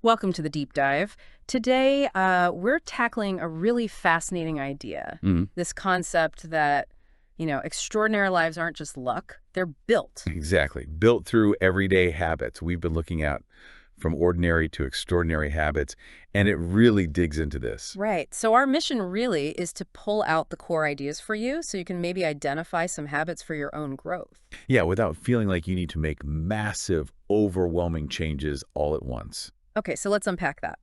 Welcome to the deep dive. Today, we're tackling a really fascinating idea. Mhm. This concept that, extraordinary lives aren't just luck, they're built. Exactly. Built through everyday habits. We've been looking at from ordinary to extraordinary habits, and it really digs into this. Right. So our mission really is to pull out the core ideas for you so you can maybe identify some habits for your own growth. Yeah, without feeling like you need to make massive, overwhelming changes all at once. Okay, so let's unpack that.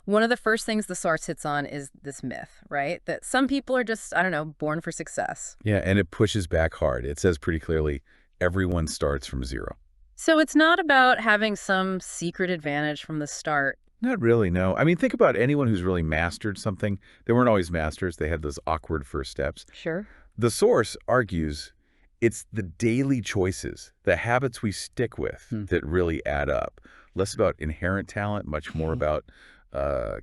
One of the first things the source hits on is this myth, right? That some people are just, I don't know, born for success. Yeah, and it pushes back hard. It says pretty clearly, everyone starts from zero. So it's not about having some secret advantage from the start. Not really, no. I mean, think about anyone who's really mastered something. They weren't always masters. They had those awkward first steps. Sure. The source argues it's the daily choices, the habits we stick with that really add up. Less about inherent talent, much more about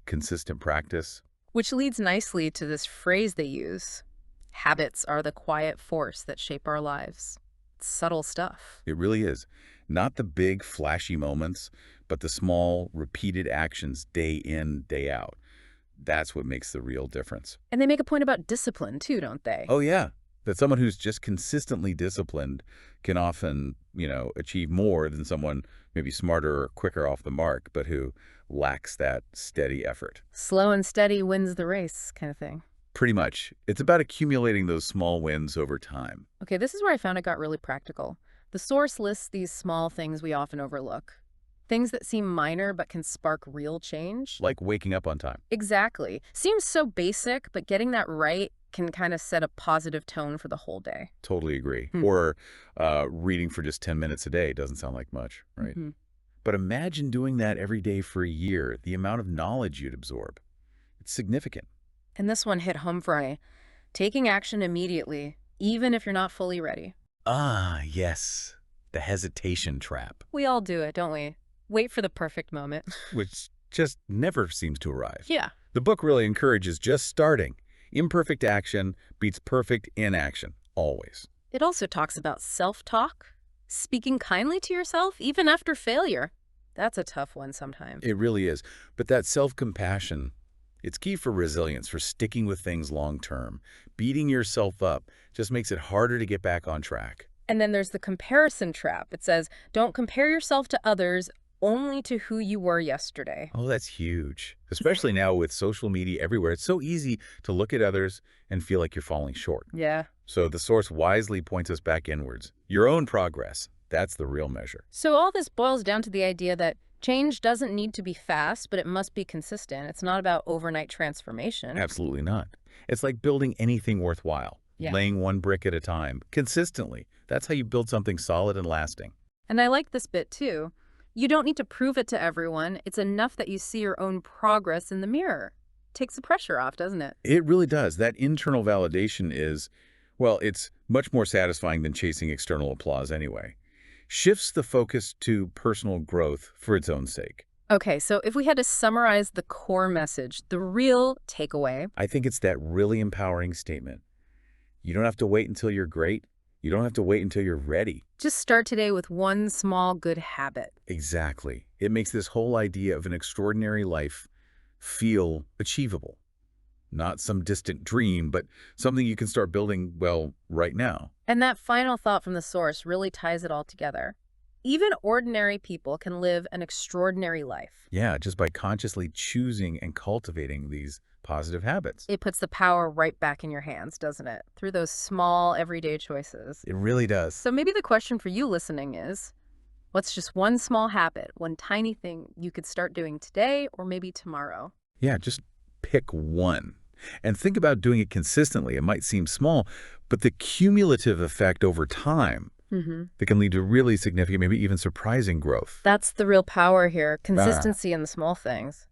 consistent practice. Which leads nicely to this phrase they use. Habits are the quiet force that shape our lives. It's subtle stuff. It really is. Not the big, flashy moments, but the small, repeated actions day in, day out. That's what makes the real difference. And they make a point about discipline too, don't they? Oh, yeah. That someone who's just consistently disciplined can often, achieve more than someone maybe smarter or quicker off the mark, but who lacks that steady effort. Slow and steady wins the race kind of thing. Pretty much. It's about accumulating those small wins over time. Okay, this is where I found it got really practical. The source lists these small things we often overlook. Things that seem minor but can spark real change. Like waking up on time. Exactly. Seems so basic, but getting that right can kind of set a positive tone for the whole day. Totally agree. Hmm. Or reading for just 10 minutes a day doesn't sound like much, right? Mhm. But imagine doing that every day for a year, the amount of knowledge you'd absorb. It's significant. And this one hit home for me. Taking action immediately, even if you're not fully ready. Ah, yes. The hesitation trap, We all do it, don't we? Wait for the perfect moment. which just never seems to arrive. Yeah. The book really encourages just starting. Imperfect action beats perfect inaction, always. It also talks about self-talk, speaking kindly to yourself, even after failure. That's a tough one sometimes. It really is. But that self-compassion, it's key for resilience, for sticking with things long-term. Beating yourself up just makes it harder to get back on track. And then there's the comparison trap. It says, don't compare yourself to others, only to who you were yesterday. Oh, that's huge. Especially now with social media everywhere. It's so easy to look at others and feel like you're falling short. Yeah. So the source wisely points us back inwards. Your own progress, that's the real measure. So all this boils down to the idea that change doesn't need to be fast, but it must be consistent. It's not about overnight transformation. Absolutely not. It's like building anything worthwhile. Yeah. Laying one brick at a time, consistently. That's how you build something solid and lasting. And I like this bit too. You don't need to prove it to everyone. It's enough that you see your own progress in the mirror. Takes the pressure off, doesn't it? It really does. That internal validation is, well, it's much more satisfying than chasing external applause anyway. Shifts the focus to personal growth for its own sake. Okay, so if we had to summarize the core message, the real takeaway. I think it's that really empowering statement. You don't have to wait until you're great. You don't have to wait until you're ready. Just start today with one small good habit. Exactly. It makes this whole idea of an extraordinary life feel achievable. Not some distant dream, but something you can start building, well, right now. And that final thought from the source really ties it all together. Even ordinary people can live an extraordinary life. Yeah, just by consciously choosing and cultivating these positive habits. It puts the power right back in your hands, doesn't it? Through those small, everyday choices. It really does. So maybe the question for you listening is, what's just one small habit, one tiny thing you could start doing today or maybe tomorrow? Yeah, just pick one. And think about doing it consistently. It might seem small, but the cumulative effect over time that can lead to really significant, maybe even surprising growth. That's the real power here, consistency in the small things.